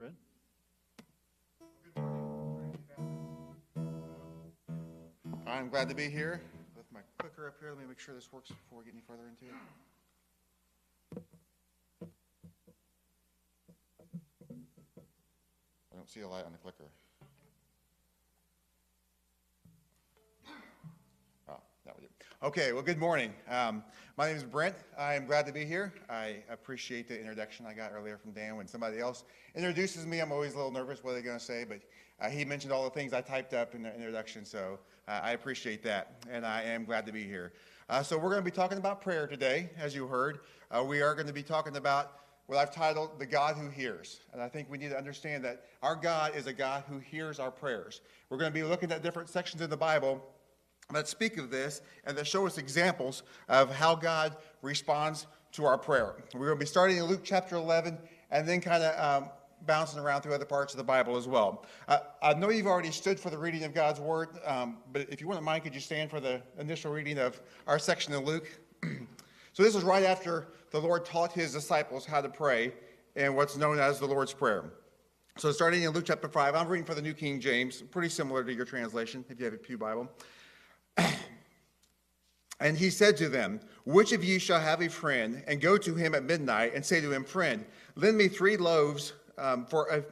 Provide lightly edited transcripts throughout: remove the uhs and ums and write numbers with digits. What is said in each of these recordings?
Brent? I'm glad to be here with my clicker up here. Let me make sure this works before we get any further into it. I don't see a light on the clicker. Oh, that was it. Okay, well, good morning. My name is Brent. I am glad to be here. I appreciate the introduction I got earlier from Dan. When somebody else introduces me, I'm always a little nervous what they're going to say, but he mentioned all the things I typed up in the introduction, so I appreciate that, and I am glad to be here. So we're going to be talking about prayer today, as you heard. We are going to be talking about what I've titled The God Who Hears. And I think we need to understand that our God is a God who hears our prayers. We're going to be looking at different sections of the Bible that speak of this and that show us examples of how God responds to our prayer. We're going to be starting in Luke chapter 11 and then kind of bouncing around through other parts of the Bible as well. I know you've already stood for the reading of God's Word, but if you wouldn't mind, could you stand for the initial reading of our section in Luke? So this is right after the Lord taught his disciples how to pray in what's known as the Lord's Prayer. So starting in Luke chapter 5, I'm reading for the New King James, pretty similar to your translation, if you have a Pew Bible. And he said to them, "Which of you shall have a friend, and go to him at midnight, and say to him, 'Friend, lend me 3 loaves, for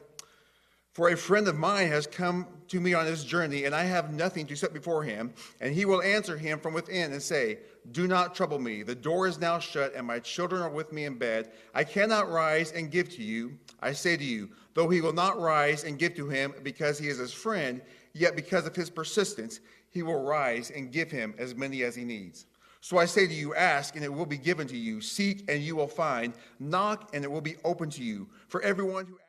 a friend of mine has come to me on his journey, and I have nothing to set before him.' And he will answer him from within and say, 'Do not trouble me. The door is now shut, and my children are with me in bed. I cannot rise and give to you.' I say to you, though he will not rise and give to him because he is his friend, yet because of his persistence, he will rise and give him as many as he needs. So I say to you, ask, and it will be given to you. Seek, and you will find. Knock, and it will be open to you. For everyone who